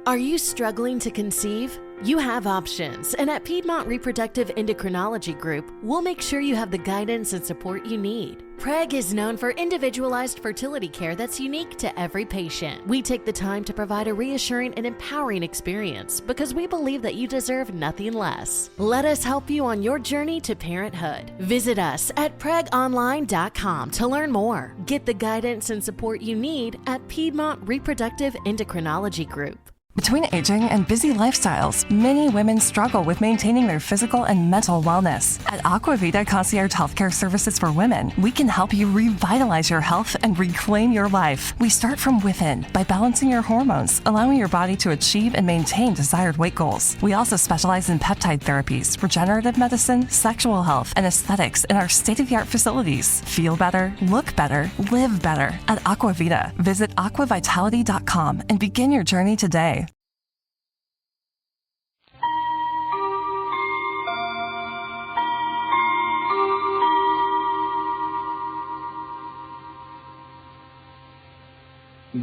Are you struggling to conceive? You have options, and at Piedmont Reproductive Endocrinology Group, we'll make sure you have the guidance and support you need. PREG is known for individualized fertility care that's unique to every patient. We take the time to provide a reassuring and empowering experience because we believe that you deserve nothing less. Let us help you on your journey to parenthood. Visit us at pregonline.com to learn more. Get the guidance and support you need at Piedmont Reproductive Endocrinology Group. Between aging and busy lifestyles, many women struggle with maintaining their physical and mental wellness. At Aquavita Concierge Healthcare Services for Women, we can help you revitalize your health and reclaim your life. We start from within by balancing your hormones, allowing your body to achieve and maintain desired weight goals. We also specialize in peptide therapies, regenerative medicine, sexual health, and aesthetics in our state-of-the-art facilities. Feel better, look better, live better at Aquavita. Visit aquavitality.com and begin your journey today.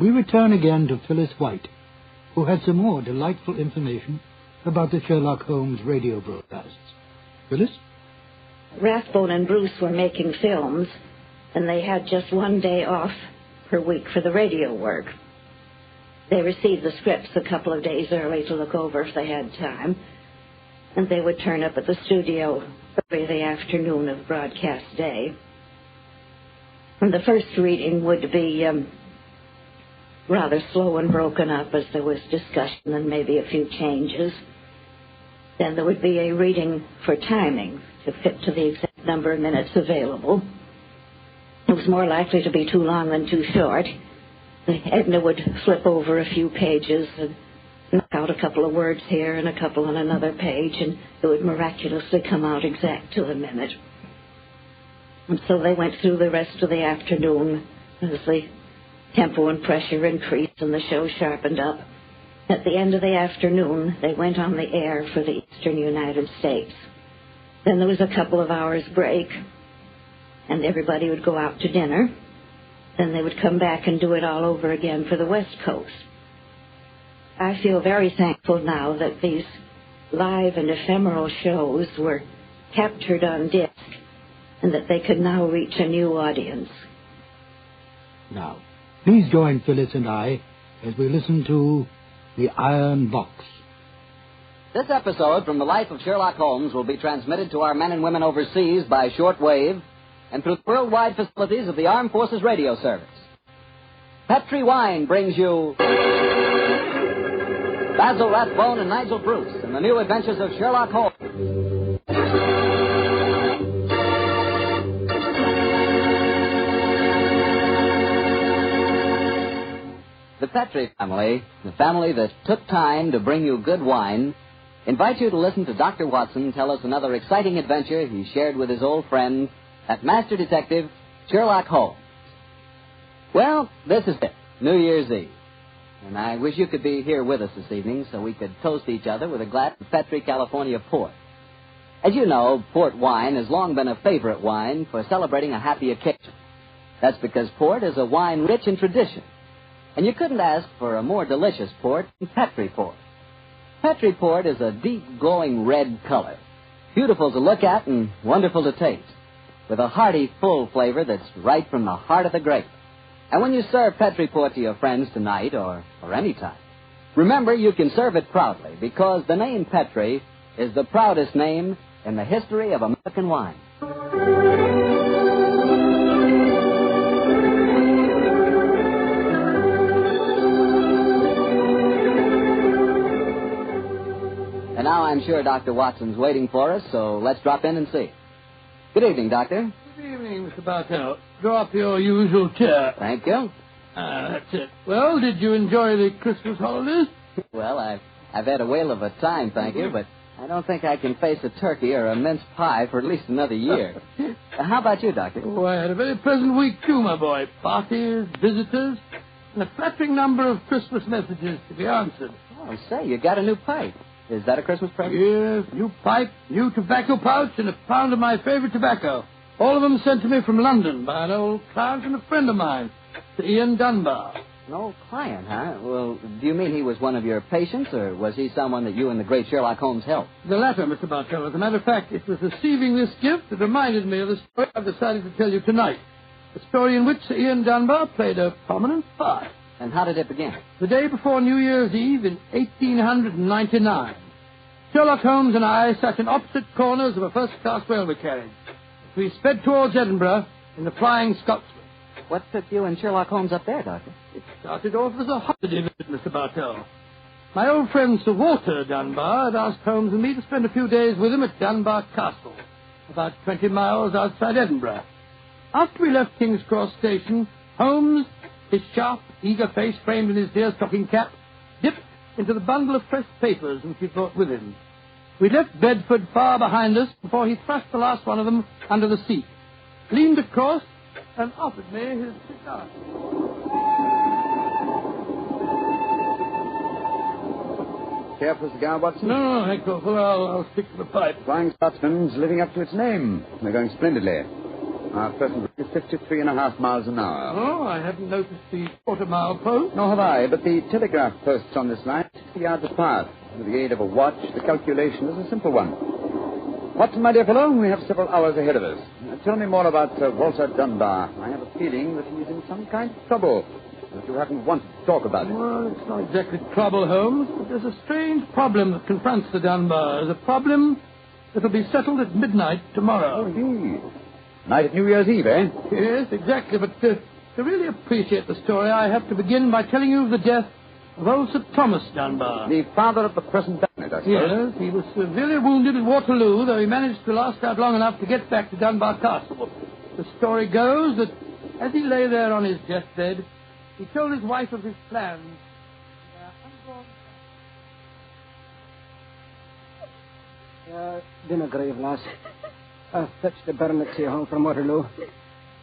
We return again to Phyllis White, who had some more delightful information about the Sherlock Holmes radio broadcasts. Phyllis? Rathbone and Bruce were making films, and they had just one day off per week for the radio work. They received the scripts a couple of days early to look over if they had time, and they would turn up at the studio early the afternoon of broadcast day. And the first reading would be rather slow and broken up as there was discussion and maybe a few changes. Then there would be a reading for timing to fit to the exact number of minutes available. It was more likely to be too long than too short. Edna would flip over a few pages and knock out a couple of words here and a couple on another page, and it would miraculously come out exact to the minute. And so they went through the rest of the afternoon as the tempo and pressure increased and the show sharpened up. At the end of the afternoon, they went on the air for the eastern United States. Then there was a couple of hours break, and everybody would go out to dinner. Then they would come back and do it all over again for the West Coast. I feel very thankful now that these live and ephemeral shows were captured on disc and that they could now reach a new audience. Now, please join Phyllis and I as we listen to The Iron Box. This episode from the life of Sherlock Holmes will be transmitted to our men and women overseas by shortwave and through the worldwide facilities of the Armed Forces Radio Service. Petri Wine brings you Basil Rathbone and Nigel Bruce in the new adventures of Sherlock Holmes. The Petri family, the family that took time to bring you good wine, invites you to listen to Dr. Watson tell us another exciting adventure he shared with his old friend, that master detective, Sherlock Holmes. Well, this is it, New Year's Eve. And I wish you could be here with us this evening so we could toast each other with a glass of Petri California port. As you know, port wine has long been a favorite wine for celebrating a happy occasion. That's because port is a wine rich in tradition. And you couldn't ask for a more delicious port than Petri port. Petri port is a deep, glowing red color, beautiful to look at and wonderful to taste, with a hearty, full flavor that's right from the heart of the grape. And when you serve Petri port to your friends tonight or any time, remember you can serve it proudly because the name Petri is the proudest name in the history of American wine. And now I'm sure Dr. Watson's waiting for us, so let's drop in and see. Good evening, Doctor. Good evening, Mr. Bartell. Draw up your usual chair. Thank you. That's it. Well, did you enjoy the Christmas holidays? Well, I've had a whale of a time, thank you, but I don't think I can face a turkey or a mince pie for at least another year. How about you, Doctor? Oh, I had a very pleasant week, too, my boy. Parties, visitors, and a flattering number of Christmas messages to be answered. Oh, say, you got a new pipe. Is that a Christmas present? Yes, new pipe, new tobacco pouch, and a pound of my favorite tobacco. All of them sent to me from London by an old client and a friend of mine, Sir Ian Dunbar. An old client, huh? Well, do you mean he was one of your patients, or was he someone that you and the great Sherlock Holmes helped? The latter, Mr. Bartell. As a matter of fact, it was receiving this gift that reminded me of the story I've decided to tell you tonight. A story in which Sir Ian Dunbar played a prominent part. And how did it begin? The day before New Year's Eve in 1899, Sherlock Holmes and I sat in opposite corners of a first-class railway carriage. We sped towards Edinburgh in the Flying Scotsman. What took you and Sherlock Holmes up there, Doctor? It started off as a holiday visit, Mr. Bartell. My old friend Sir Walter Dunbar had asked Holmes and me to spend a few days with him at Dunbar Castle, about 20 miles outside Edinburgh. After we left King's Cross Station, Holmes, his sharp, eager face framed in his deer-stocking cap, dipped into the bundle of fresh papers which he brought with him. We left Bedford far behind us before he thrust the last one of them under the seat, leaned across, and offered me his cigar. Care for a cigar, Watson? No, thank you. I'll stick to the pipe. Flying Scotsman's living up to its name. They're going splendidly. Our present rate is 53.5 miles an hour. Oh, I hadn't noticed the quarter-mile post. Nor have I, but the telegraph posts on this line are 60 yards apart. With the aid of a watch, the calculation is a simple one. Watson, my dear fellow, we have several hours ahead of us. Tell me more about Walter Dunbar. I have a feeling that he's in some kind of trouble, that you haven't wanted to talk about it. Well, it's not exactly trouble, Holmes, but there's a strange problem that confronts the Dunbars. A problem that'll be settled at midnight tomorrow. Oh, indeed. Night at New Year's Eve, eh? Yes, exactly, but to really appreciate the story, I have to begin by telling you of the death of old Sir Thomas Dunbar. The father of the present baronet, I suppose. Yes, he was severely wounded at Waterloo, though he managed to last out long enough to get back to Dunbar Castle. The story goes that as he lay there on his deathbed, he told his wife of his plans. Dinner grave, lass. I've fetched the baronet's here home from Waterloo.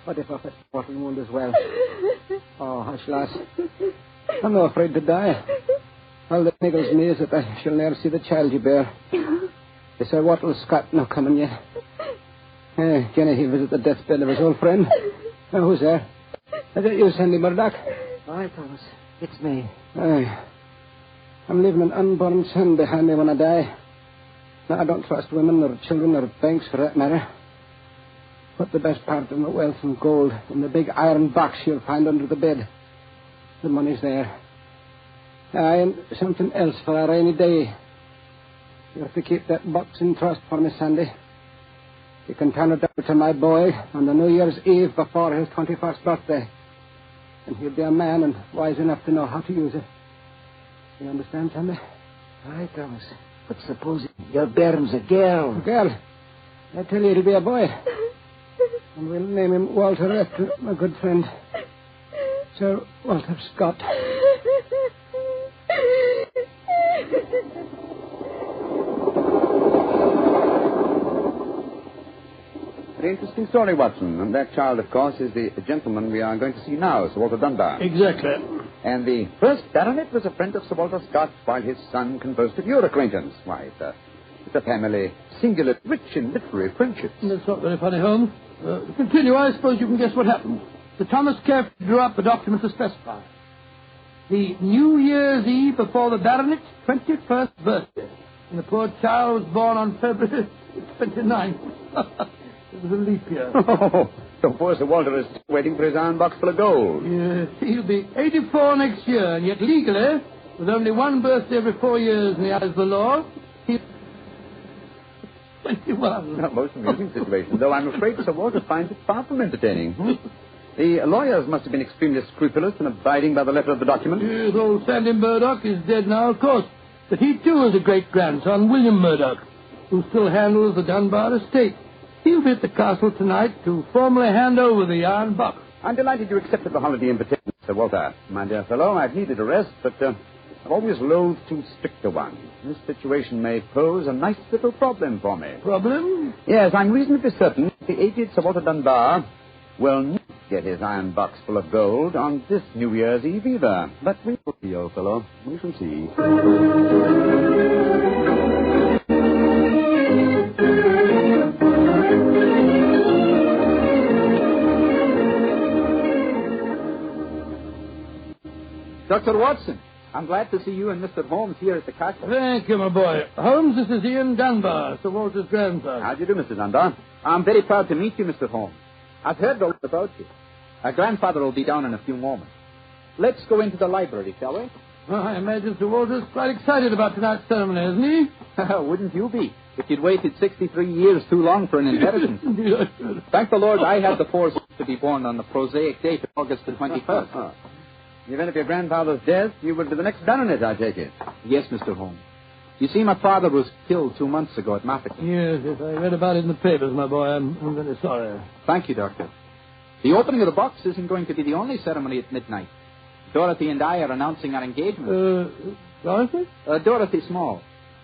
What if I fetch the mortal wound as well? Oh, hush, lass. I'm not afraid to die. All that niggles me is that I shall never see the child you bear. Is Sir Walter Scott not coming yet? Jenny, he'll visit the deathbed of his old friend. Who's there? Is it you, Sandy Murdoch? Aye, Thomas. It's me. Aye. I'm leaving an unborn son behind me when I die. Now, I don't trust women or children or banks for that matter. Put the best part of my wealth and gold in the big iron box you'll find under the bed. The money's there. Aye, and something else for a rainy day. You have to keep that box in trust for me, Sandy. You can turn it over to my boy on the New Year's Eve before his 21st birthday. And he'll be a man and wise enough to know how to use it. You understand, Sandy? Aye, Thomas. But supposing your bairn's a girl. A girl? I tell you, it'll be a boy. And we'll name him Walter after my good friend, Sir Walter Scott. Very interesting story, Watson. And that child, of course, is the gentleman we are going to see now, Sir Walter Dunbar. Exactly. And the first baronet was a friend of Sir Walter Scott, while his son conversed with your acquaintance. Why, it's a family singularly rich in literary friendships. That's not very funny, Holmes. Continue. I suppose you can guess what happened. Sir Thomas carefully drew up a document to specify. The New Year's Eve before the baronet's 21st birthday. And the poor child was born on February 29th. It was a leap year. Oh, so poor Sir Walter is waiting for his iron box full of gold. Yes, he'll be 84 next year, and yet legally, with only one birthday every 4 years in the eyes of the law, he's 21. A most amusing situation, though I'm afraid Sir Walter finds it far from entertaining. The lawyers must have been extremely scrupulous in abiding by the letter of the document. Yes, old Sandy Murdoch is dead now, of course. But he, too, is a great-grandson, William Murdoch, who still handles the Dunbar estate. He'll be at the castle tonight to formally hand over the iron box. I'm delighted you accepted the holiday invitation, Sir Walter. My dear fellow, I've needed a rest, but I've always loathed too strict a one. This situation may pose a nice little problem for me. Problem? Yes, I'm reasonably certain the aged Sir Walter Dunbar will not get his iron box full of gold on this New Year's Eve either. But we will see, old fellow. We shall see. Dr. Watson, I'm glad to see you and Mr. Holmes here at the castle. Thank you, my boy. Holmes, this is Ian Dunbar, Sir Walter's grandson. How do you do, Mr. Dunbar? I'm very proud to meet you, Mr. Holmes. I've heard a lot about you. Our grandfather will be down in a few moments. Let's go into the library, shall we? Well, I imagine Sir Walter's quite excited about tonight's ceremony, isn't he? Wouldn't you be, if you'd waited 63 years too long for an inheritance? Thank the Lord I had the foresight to be born on the prosaic date of August the 21st. The event of your grandfather's death, you would be the next baronet, I take it. Yes, Mr. Holmes. You see, my father was killed 2 months ago at Mafeking. Yes, I read about it in the papers, my boy. I'm very sorry. Thank you, Doctor. The opening of the box isn't going to be the only ceremony at midnight. Dorothy and I are announcing our engagement. Dorothy? Dorothy Small.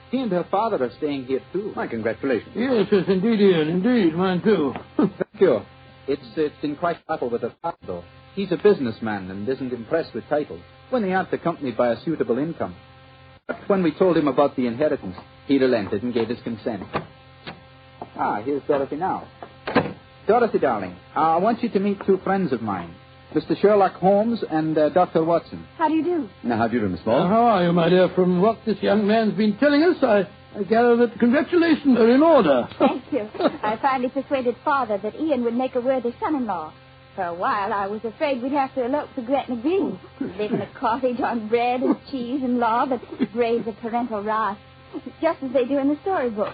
She and her father are staying here, too. My congratulations. Yes, indeed, Ian. Indeed, mine, too. Thank you. It's been quite battle with her father, though. He's a businessman and isn't impressed with titles when they aren't accompanied by a suitable income. But when we told him about the inheritance, he relented and gave his consent. Here's Dorothy now. Dorothy, darling, I want you to meet 2 friends of mine, Mr. Sherlock Holmes and Dr. Watson. How do you do? Now, how do you do, Miss Small? How are you, my dear? From what this young man's been telling us, I gather that congratulations are in order. Thank you. I finally persuaded Father that Ian would make a worthy son-in-law. For a while, I was afraid we'd have to elope to Gretna Green, live in a cottage on bread and cheese and law, but raise a parental wrath, just as they do in the storybook.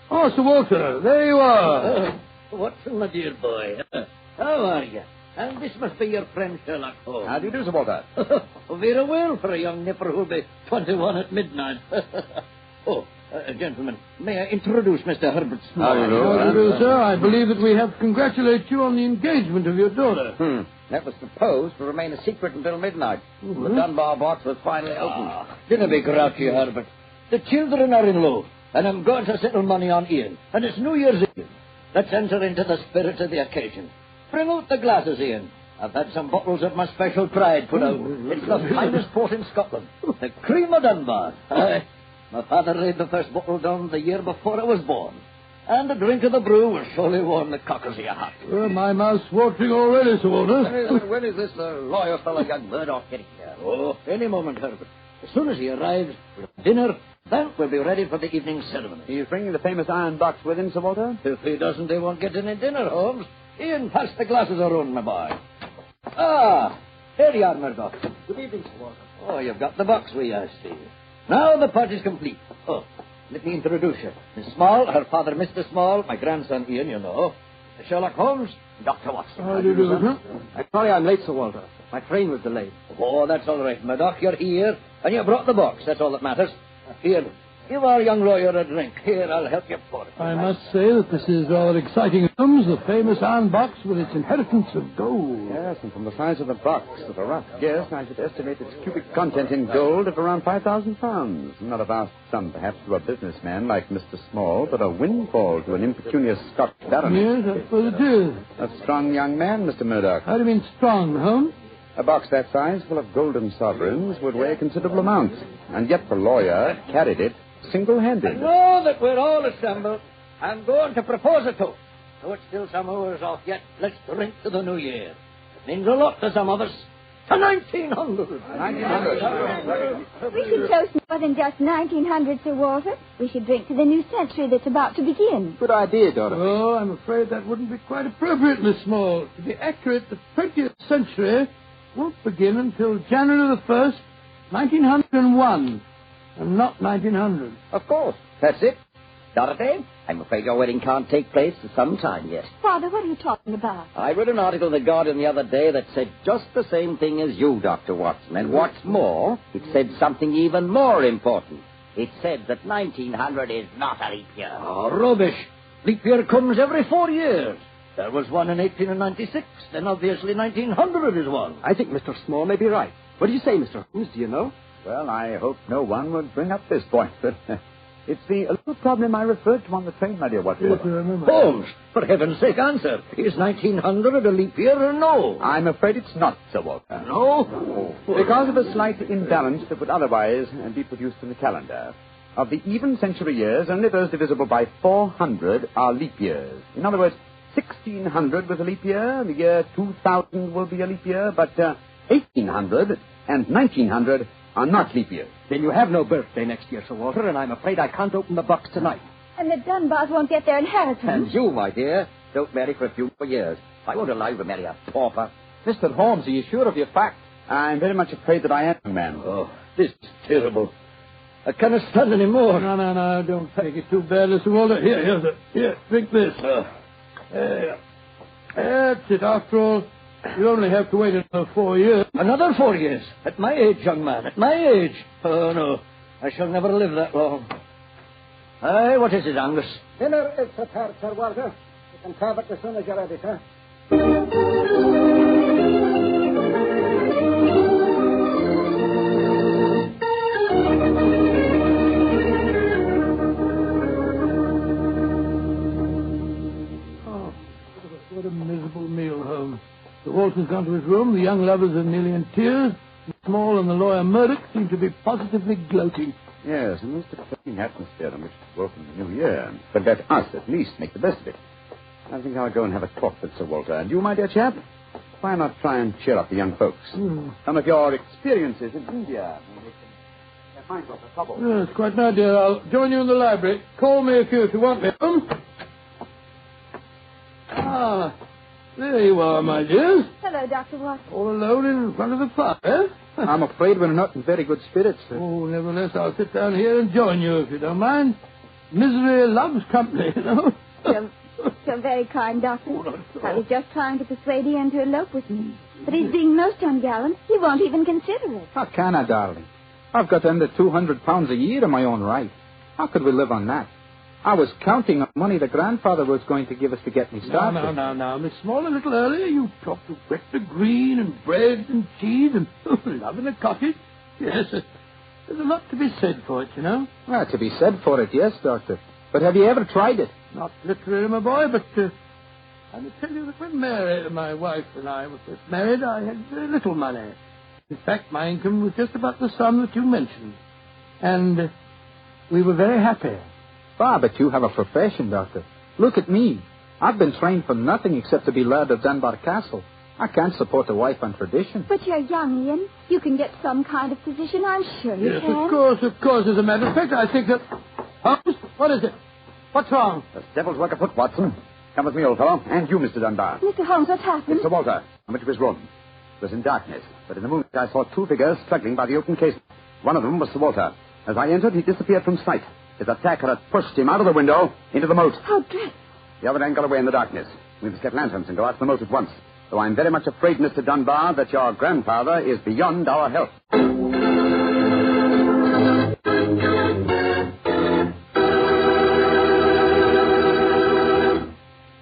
Oh, Sir Walter, there you are. Watson, my dear boy. How are you? And this must be your friend Sherlock Holmes. How do you do, Sir Walter? Very well for a young nipper who'll be 21 at midnight. Gentlemen, may I introduce Mr. Herbert Small? How do you do, sir? I believe that we have to congratulate you on the engagement of your daughter. That was supposed to remain a secret until midnight. The Dunbar box was finally opened. Dinna be grouchy, Herbert. The children are in love, and I'm going to settle money on Ian. And it's New Year's Eve. Let's enter into the spirit of the occasion. Bring out the glasses, Ian. I've had some bottles of my special pride put out. It's the finest port in Scotland. The cream of Dunbar. Aye. My father laid the first bottle down the year before I was born. And a drink of the brew will surely warm the cockles of your heart. Well, my mouth's watering already, Sir Walter. When is this lawyer fellow, young Murdoch, getting here? Oh, any moment, Herbert. As soon as he arrives, we'll have dinner. Then we'll be ready for the evening ceremony. He's bringing the famous iron box with him, Sir Walter? If he doesn't, they won't get any dinner, Holmes. Ian, pass the glasses around, my boy. Here you are, Murdoch. Good evening, Sir Walter. Oh, you've got the box with you, I see. Now the party's complete. Oh, let me introduce you. Miss Small, her father, Mr. Small, my grandson, Ian, you know. Sherlock Holmes, Dr. Watson. How do you do, sir? I'm sorry I'm late, Sir Walter. My train was delayed. Oh, that's all right, Murdoch. You're here, and you brought the box. That's all that matters. Here, give our young lawyer a drink. Here, I'll help you pour it. I must say that this is rather exciting. Holmes, the famous iron box with its inheritance of gold. Yes, and from the size of the box, at a rough guess, I should estimate its cubic content in gold at around 5,000 pounds. Not a vast sum, perhaps, to a businessman like Mr. Small, but a windfall to an impecunious Scotch baronet. Yes, that's what it is. A strong young man, Mr. Murdoch. How do you mean strong, Holmes? A box that size, full of golden sovereigns, would weigh a considerable amount. And yet the lawyer carried it single-handed. Now that we're all assembled, I'm going to propose a toast. Though it's still some hours off yet, let's drink to the new year. It means a lot to some of us. To 1900. We should toast more than just 1900, Sir Walter. We should drink to the new century that's about to begin. Good idea, Dorothy. Oh, I'm afraid that wouldn't be quite appropriate, Miss Small. To be accurate, the 20th century won't begin until January the 1st, 1901, and not 1900. Of course. That's it. Dorothy, I'm afraid your wedding can't take place for some time yet. Father, what are you talking about? I read an article in The Guardian the other day that said just the same thing as you, Dr. Watson. And what's more, it said something even more important. It said that 1900 is not a leap year. Oh, rubbish. Leap year comes every 4 years. There was one in 1896, then obviously 1900 is one. I think Mr. Small may be right. What do you say, Mr. Holmes? Do you know? Well, I hope no one would bring up this point, but it's the little problem I referred to on the train, my dear Watson. Yes, I remember. Holmes, for heaven's sake, answer. Is 1900 a leap year or no? I'm afraid it's not, Sir Walter. No? Because of a slight imbalance that would otherwise be produced in the calendar. Of the even century years, only those divisible by 400 are leap years. In other words, 1600 was a leap year, the year 2000 will be a leap year, but 1800 and 1900 are not leap years. Then you have no birthday next year, Sir Walter, and I'm afraid I can't open the box tonight. And the Dunbars won't get their inheritance. And you, my dear, don't marry for a few more years. I won't allow you to marry a pauper. Mr. Holmes, are you sure of your facts? I'm very much afraid that I am, young man. Oh, this is terrible. I cannot stand any more. No, don't take it too bad, Mr. Walter. Here, drink this. That's it. After all, you only have to wait another 4 years. Another 4 years? At my age, young man, at my age. Oh, no, I shall never live that long. Aye, what is it, Angus? Dinner is prepared, Sir Walter. You can serve it as soon as you're ready, sir. What a miserable meal, Holmes. Sir Walter's gone to his room. The young lovers are nearly in tears. Small and the lawyer Murdoch seem to be positively gloating. Yes, a most exciting atmosphere in which to welcome the new year. But let us, at least, make the best of it. I think I'll go and have a talk with Sir Walter. And you, my dear chap, why not try and cheer up the young folks? Some of your experiences in India. Their minds off the trouble. Yes, quite an idea. I'll join you in the library. Call me if you want me. There you are, my dears. Hello, Dr. Watson. All alone in front of the fire. I'm afraid we're not in very good spirits, sir. Oh, nevertheless, I'll sit down here and join you, if you don't mind. Misery loves company, you know. You're very kind, Doctor. I was just trying to persuade Ian to elope with me. But he's being most ungallant. He won't even consider it. How can I, darling? I've got under £200 a year in my own right. How could we live on that? I was counting on money the grandfather was going to give us to get me started. Now, Miss Small, a little earlier you talked of Rector Green and bread and cheese and love in a cottage. Yes, there's a lot to be said for it, you know. Well, to be said for it, yes, Doctor. But have you ever tried it? Not literally, my boy, but I may tell you that when Mary, my wife, and I were first married, I had very little money. In fact, my income was just about the sum that you mentioned. And we were very happy. But you have a profession, Doctor. Look at me. I've been trained for nothing except to be Laird of Dunbar Castle. I can't support a wife on tradition. But you're young, Ian. You can get some kind of position, I'm sure you can. Yes, of course. As a matter of fact, I think that... Holmes, what is it? What's wrong? The devil's work afoot, Watson. Come with me, old fellow. And you, Mr. Dunbar. Mr. Holmes, what's happened? It's Sir Walter. I went to his room. It was in darkness, but in the moonlight I saw two figures struggling by the open casement. One of them was Sir Walter. As I entered, he disappeared from sight. His attacker had pushed him out of the window into the moat. How dreadful. The other man got away in the darkness. We must get lanterns and go out to the moat at once. Though I'm very much afraid, Mr. Dunbar, that your grandfather is beyond our help.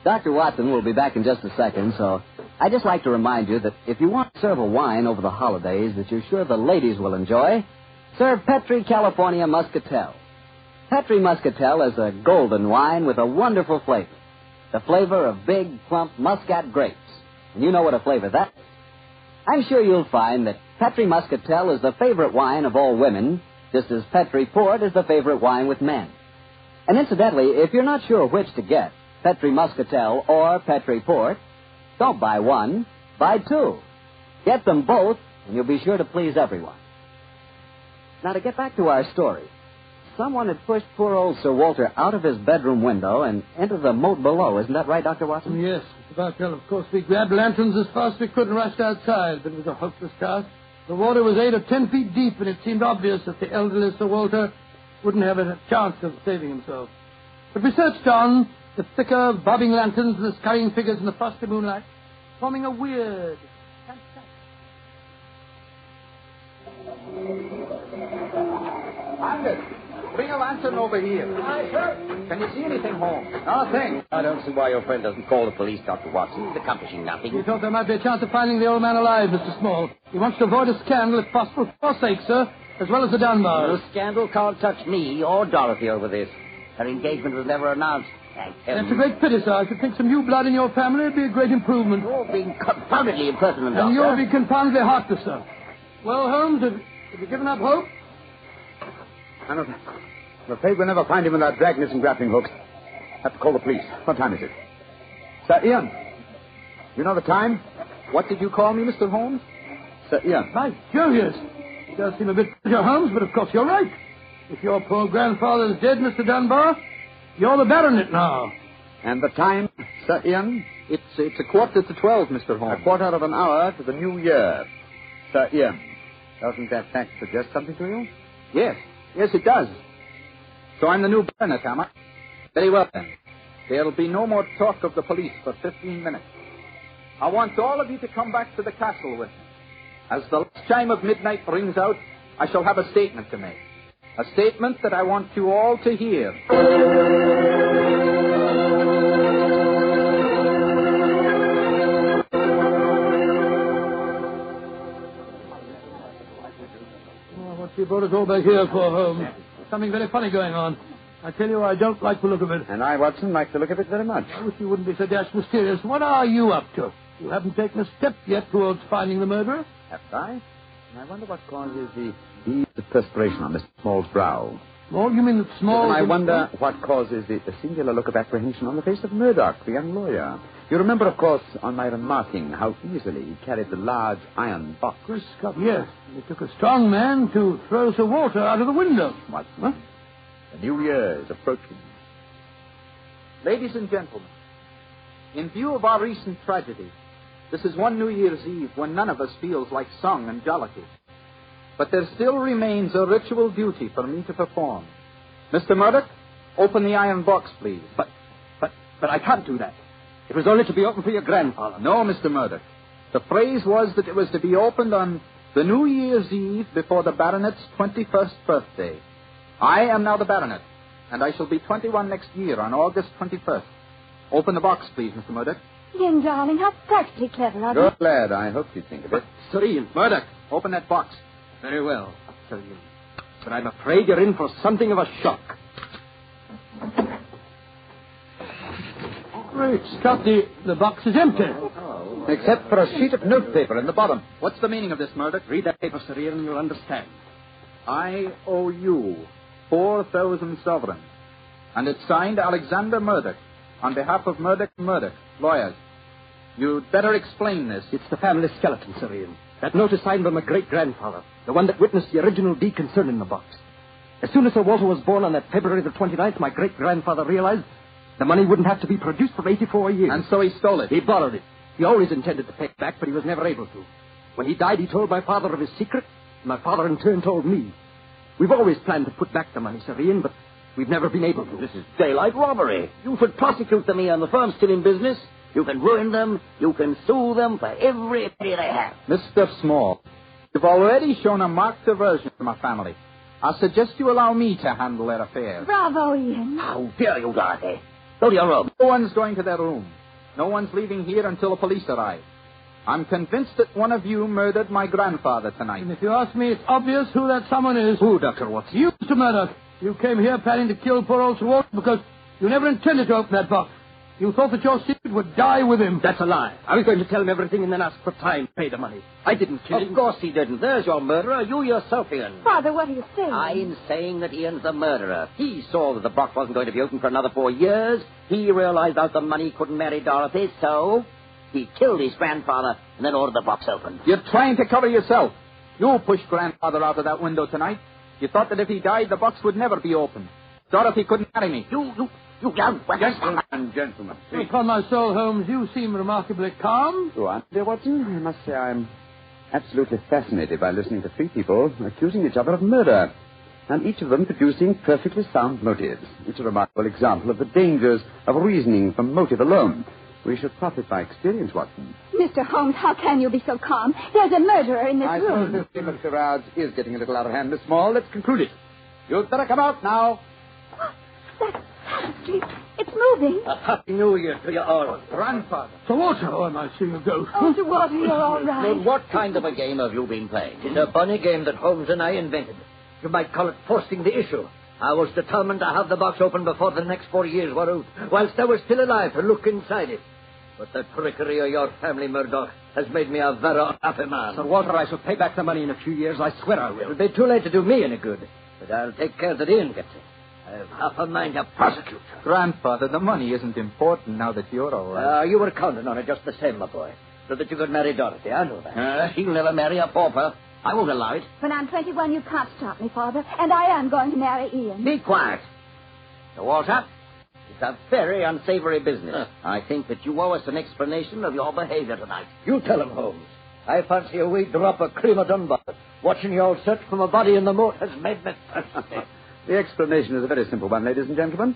Dr. Watson will be back in just a second, so I'd just like to remind you that if you want to serve a wine over the holidays that you're sure the ladies will enjoy, serve Petri California Muscatel. Petri Muscatel is a golden wine with a wonderful flavor. The flavor of big, plump Muscat grapes. And you know what a flavor that is. I'm sure you'll find that Petri Muscatel is the favorite wine of all women, just as Petri Port is the favorite wine with men. And incidentally, if you're not sure which to get, Petri Muscatel or Petri Port, don't buy one, buy two. Get them both, and you'll be sure to please everyone. Now, to get back to our story, someone had pushed poor old Sir Walter out of his bedroom window and into the moat below. Isn't that right, Dr. Watson? Yes, Mr. Bartell. Of course, we grabbed lanterns as fast as we could and rushed outside, but it was a hopeless task. The water was 8 or 10 feet deep, and it seemed obvious that the elderly Sir Walter wouldn't have a chance of saving himself. But we searched on, the thicker, bobbing lanterns and the scurrying figures in the frosty moonlight, forming a weird... Angus, bring a lantern over here. Aye, sir. Can you see anything, Holmes? Nothing. I don't see why your friend doesn't call the police, Dr. Watson. He's accomplishing nothing. We thought there might be a chance of finding the old man alive, Mr. Small. He wants to avoid a scandal, if possible, for your sake, sir, as well as the Dunbars. No scandal can't touch me or Dorothy over this. Her engagement was never announced. Thank heaven. That's a great pity, sir. I should think some new blood in your family would be a great improvement. You're being confoundedly impertinent, Doctor. And you'll be confoundedly heartless, sir. Well, Holmes, have you given up hope? I'm afraid we'll never find him without dragging us and grappling hooks. Have to call the police. What time is it? Sir Ian, you know the time? What did you call me, Mr. Holmes? Sir Ian. My curious. It does seem a bit your Holmes, but of course you're right. If your poor grandfather's dead, Mr. Dunbar, you're the baronet now. And the time, Sir Ian? It's 11:45, Mr. Holmes. A quarter of an hour to the new year. Sir Ian, doesn't that fact suggest something to you? Yes, it does. So I'm the new baronet, am I? Very well, then. There'll be no more talk of the police for 15 minutes. I want all of you to come back to the castle with me. As the last chime of midnight rings out, I shall have a statement to make. A statement that I want you all to hear. What you brought us all back here for, Holmes? Something very funny going on. I tell you, I don't like the look of it. And I, Watson, like the look of it very much. I wish you wouldn't be so dashed mysterious. What are you up to? You haven't taken a step yet towards finding the murderer. Have I? And I wonder what causes the beads of perspiration on Mr. Small's brow. Small? You mean that Small... And I wonder what causes the singular look of apprehension on the face of Murdoch, the young lawyer. You remember, of course, on my remarking how easily he carried the large iron box. Chris Scott, yes. It took a strong man to throw Sir Walter out of the window. What? Huh? The new year is approaching. Ladies and gentlemen, in view of our recent tragedy, this is one New Year's Eve when none of us feels like song and jollity. But there still remains a ritual duty for me to perform. Mr. Murdoch, open the iron box, please. But I can't do that. It was only to be opened for your grandfather. No, Mr. Murdoch. The phrase was that it was to be opened on the New Year's Eve before the baronet's 21st birthday. I am now the baronet, and I shall be 21 next year on August 21st. Open the box, please, Mr. Murdoch. Ian, darling, how perfectly clever of you. Good lad. I hope you think of it. Sir Ian. Murdoch, open that box. Very well, Sir Ian. But I'm afraid you're in for something of a shock. Great Scott, the box is empty. Except for a sheet of notepaper in the bottom. What's the meaning of this, Murdoch? Read that paper, Sir Ian, and you'll understand. I owe you 4,000 sovereigns. And it's signed Alexander Murdoch, on behalf of Murdoch & Murdoch, lawyers. You'd better explain this. It's the family skeleton, Sir Ian. That note is signed by my great-grandfather, the one that witnessed the original deed concerning the box. As soon as Sir Walter was born on that February the 29th, my great-grandfather realized the money wouldn't have to be produced for 84 years. And so he stole it. He borrowed it. He always intended to pay it back, but he was never able to. When he died, he told my father of his secret, and my father in turn told me. We've always planned to put back the money, Sir Ian, but we've never been able to. This is daylight robbery. You should prosecute them, Ian. The firm's still in business. You can ruin them. You can sue them for every penny they have. Mr. Small, you've already shown a marked aversion to my family. I suggest you allow me to handle their affairs. Bravo, Ian. How dare you, Dorothy? Go to your room. No one's going to their room. No one's leaving here until the police arrive. I'm convinced that one of you murdered my grandfather tonight. And if you ask me, it's obvious who that someone is. Who, Dr. Watson? You, Mr. Murdoch. You came here planning to kill poor old Sir Walter because you never intended to open that box. You thought that your secret would die with him. That's a lie. I was going to tell him everything and then ask for time to pay the money. I didn't kill him. Of course he didn't. There's your murderer. You yourself, Ian. Father, what are you saying? I'm saying that Ian's the murderer. He saw that the box wasn't going to be open for another 4 years. He realized out the money couldn't marry Dorothy, so he killed his grandfather and then ordered the box opened. You're trying to cover yourself. You pushed grandfather out of that window tonight. You thought that if he died, the box would never be opened. Dorothy couldn't marry me. You young... Gentlemen. Upon my soul, Holmes, you seem remarkably calm. Go on, dear Watson. I must say I'm absolutely fascinated by listening to three people accusing each other of murder, and each of them producing perfectly sound motives. It's a remarkable example of the dangers of reasoning from motive alone. We should profit by experience, Watson. Mr. Holmes, how can you be so calm? There's a murderer in this I room. suppose this game of charades is getting a little out of hand, Miss Small. Let's conclude it. You'd better come out now. That street, it's moving. A happy New Year to you all. Grandfather. Sir Walter, oh, am I seeing a ghost? Oh, Sir Walter, you're all right. Well, what kind of a game have you been playing? It's a funny game that Holmes and I invented. You might call it forcing the issue. I was determined to have the box open before the next 4 years were out, whilst I was still alive to look inside it. But the trickery of your family, Murdoch, has made me a very unhappy man. Sir Walter, I shall pay back the money in a few years. I swear I will. It'll be too late to do me any good, but I'll take care that Ian gets it. I have half a mind to prosecute her. Grandfather, the money isn't important now that you're all right. You were counting on it just the same, my boy. so that you could marry Dorothy. I know that. She'll never marry a pauper. I won't allow it. When I'm 21, you can't stop me, Father. And I am going to marry Ian. Be quiet. Now, Walter, it's a very unsavory business. I think that you owe us an explanation of your behavior tonight. You tell him, Holmes. I fancy a wee drop of cream of Dunbar. Watching you all search for my body in the moat has made me thirsty. The explanation is a very simple one, ladies and gentlemen.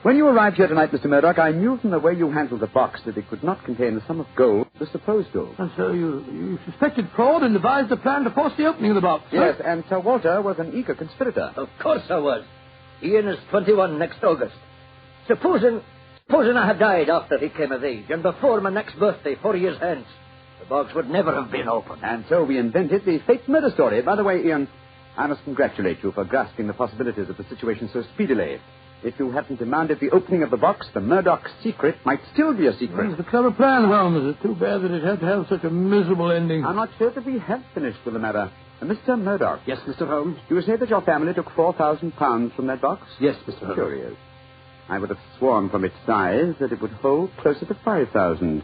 When you arrived here tonight, Mr. Murdoch, I knew from the way you handled the box that it could not contain the sum of gold, the supposed gold. And so you suspected fraud and devised a plan to force the opening of the box. Yes, and Sir Walter was an eager conspirator. Of course I was. Ian is 21 next August. Supposing I had died after he came of age, and before my next birthday, 4 years hence, the box would never have been opened. And so we invented the fake murder story. By the way, Ian, I must congratulate you for grasping the possibilities of the situation so speedily. If you hadn't demanded the opening of the box, the Murdoch secret might still be a secret. It's a clever plan, Holmes. It's too bad that it had to have such a miserable ending. I'm not sure that we have finished with the matter. Mr. Murdoch. Yes, Mr. Holmes? You say that your family took £4,000 from that box? Yes, Mr. Holmes. Curious. I would have sworn from its size that it would hold closer to 5,000.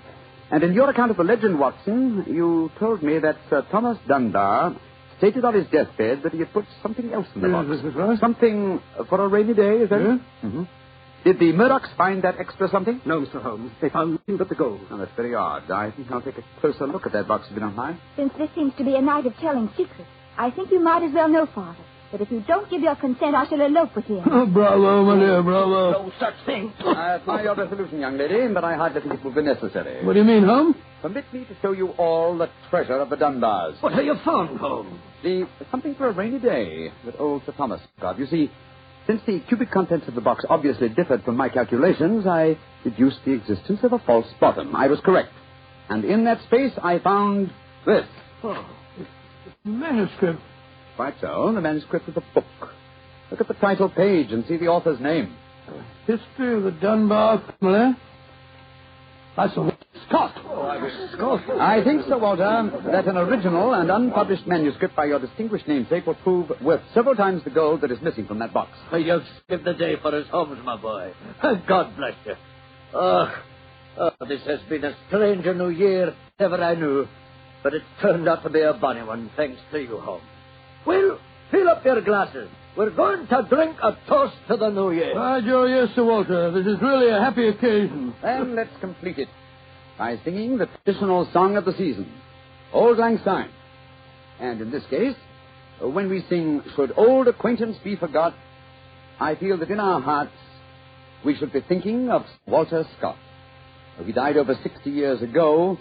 And in your account of the legend, Watson, you told me that Sir Thomas Dunbar stated on his deathbed that he had put something else in the box. This is right. Something for a rainy day, is that it? Mm-hmm. Did the Murdochs find that extra something? No, Mr. Holmes. They found nothing but the gold. Oh, that's very odd. I think I'll take a closer look at that box if you don't mind. Since this seems to be a night of telling secrets, I think you might as well know, Father, that if you don't give your consent, I shall elope with him. Oh, bravo, my dear, bravo. No such thing. I admire your resolution, young lady, but I hardly think it will be necessary. What do you mean, Holmes? Permit me to show you all the treasure of the Dunbars. What have you found, Holmes? Something for a rainy day that old Sir Thomas got. You see, since the cubic contents of the box obviously differed from my calculations, I deduced the existence of a false bottom. I was correct. And in that space, I found this. Oh, it's manuscript. Quite so, the manuscript of the book. Look at the title page and see the author's name. History of the Dunbar family. That's a Scott. I think, Sir Walter, that an original and unpublished manuscript by your distinguished namesake will prove worth several times the gold that is missing from that box. You've skipped the day for us, Holmes, my boy. God bless you. Oh, this has been a stranger new year ever I knew. But it's turned out to be a bonny one, thanks to you, Holmes. Well, fill up your glasses. We're going to drink a toast to the new year. By Joe, yes, Sir Walter. This is really a happy occasion. Then let's complete it by singing the traditional song of the season, Auld Lang Syne. And in this case, when we sing Should Old Acquaintance Be Forgot, I feel that in our hearts we should be thinking of Walter Scott. He died over 60 years ago.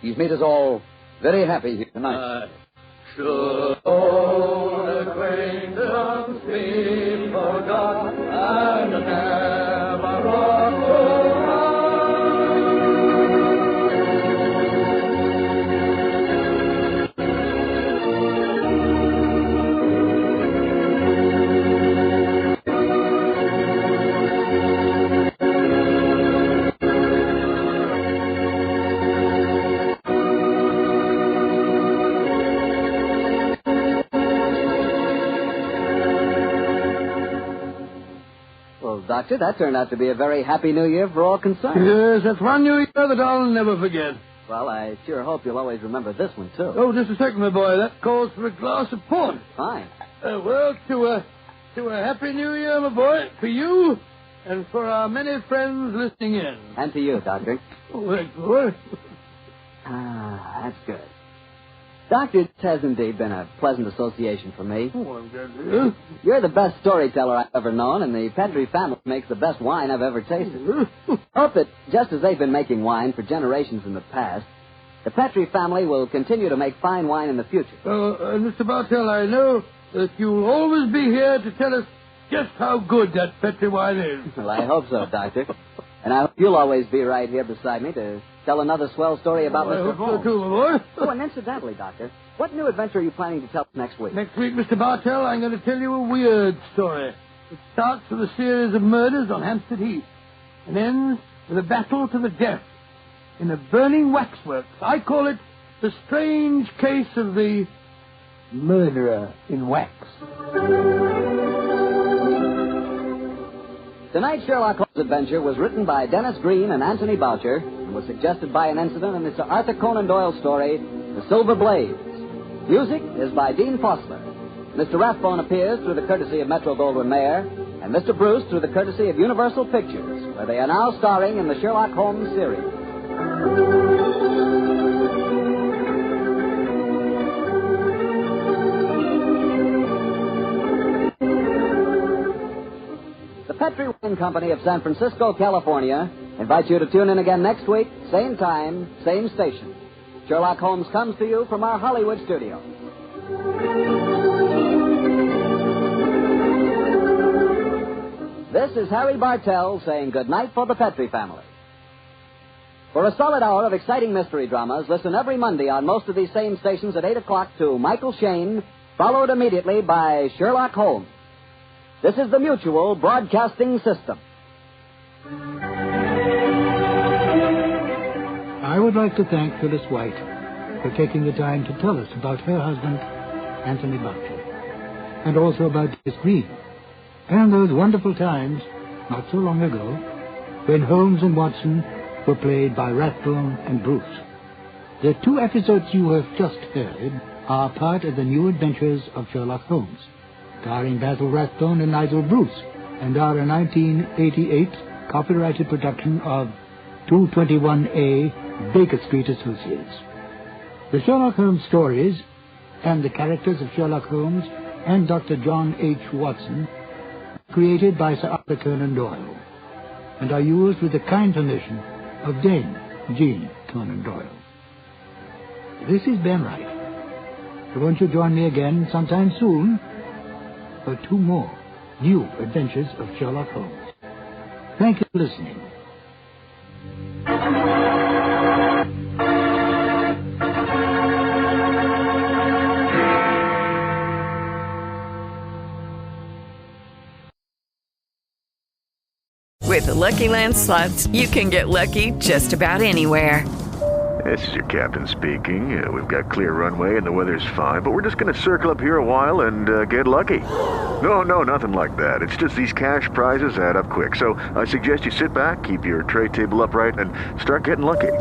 He's made us all very happy here tonight. Should old acquaintance be forgot and never brought to Doctor, that turned out to be a very happy new year for all concerned. Yes, that's one new year that I'll never forget. Well, I sure hope you'll always remember this one, too. Oh, just a second, my boy. That calls for a glass of port. Fine. Well, to a happy new year, my boy, for you and for our many friends listening in. And to you, Doctor. Oh, thanks, boy. That's good. Doctor, this has indeed been a pleasant association for me. Oh, I'm glad to hear. You're the best storyteller I've ever known, and the Petrie family makes the best wine I've ever tasted. I hope that just as they've been making wine for generations in the past, the Petrie family will continue to make fine wine in the future. Mr. Bartell, I know that you'll always be here to tell us just how good that Petrie wine is. Well, I hope so, Doctor. And I hope you'll always be right here beside me to tell another swell story about Mr. I hope Holmes. so, too, my boy. Oh, and incidentally, Doctor, what new adventure are you planning to tell next week? Next week, Mr. Bartell, I'm going to tell you a weird story. It starts with a series of murders on Hampstead Heath and ends with a battle to the death in a burning waxworks. I call it The Strange Case of the Murderer in Wax. Tonight's Sherlock Holmes adventure was written by Dennis Green and Anthony Boucher and was suggested by an incident in Mr. Arthur Conan Doyle's story, The Silver Blaze. Music is by Dean Fossler. Mr. Rathbone appears through the courtesy of Metro-Goldwyn-Mayer, and Mr. Bruce through the courtesy of Universal Pictures, where they are now starring in the Sherlock Holmes series. The Petri Wine Company of San Francisco, California, invites you to tune in again next week, same time, same station. Sherlock Holmes comes to you from our Hollywood studio. This is Harry Bartell saying goodnight for the Petri family. For a solid hour of exciting mystery dramas, listen every Monday on most of these same stations at 8 o'clock to Michael Shayne, followed immediately by Sherlock Holmes. This is the Mutual Broadcasting System. I would like to thank Phyllis White for taking the time to tell us about her husband, Anthony Boucher, and also about Dennis Green, and those wonderful times, not so long ago, when Holmes and Watson were played by Rathbone and Bruce. The two episodes you have just heard are part of the new adventures of Sherlock Holmes, starring Basil Rathbone and Nigel Bruce, and are a 1988 copyrighted production of 221A Baker Street Associates. The Sherlock Holmes stories and the characters of Sherlock Holmes and Dr. John H. Watson created by Sir Arthur Conan Doyle and are used with the kind permission of Dame Jean Conan Doyle. This is Ben Wright. So won't you join me again sometime soon for two more new adventures of Sherlock Holmes. Thank you for listening. With the Lucky Land Slots, you can get lucky just about anywhere. This is your captain speaking. We've got clear runway and the weather's fine, but we're just going to circle up here a while and get lucky. No, nothing like that. It's just these cash prizes add up quick. So I suggest you sit back, keep your tray table upright, and start getting lucky.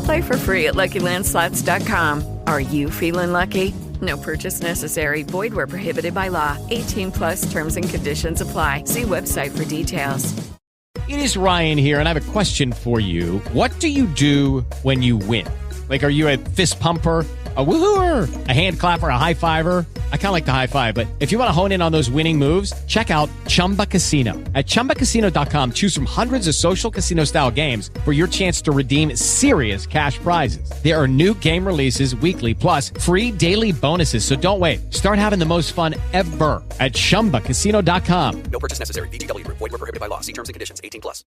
Play for free at LuckyLandSlots.com. Are you feeling lucky? No purchase necessary. Void where prohibited by law. 18+ terms and conditions apply. See website for details. It is Ryan here, and I have a question for you. What do you do when you win? Like, are you a fist pumper, a woo-hooer, a hand clapper, a high fiver? I kind of like the high five, but if you want to hone in on those winning moves, check out Chumba Casino. At ChumbaCasino.com, choose from hundreds of social casino-style games for your chance to redeem serious cash prizes. There are new game releases weekly, plus free daily bonuses, so don't wait. Start having the most fun ever at ChumbaCasino.com. No purchase necessary. VGW Group. Void where prohibited by law. See terms and conditions. 18+.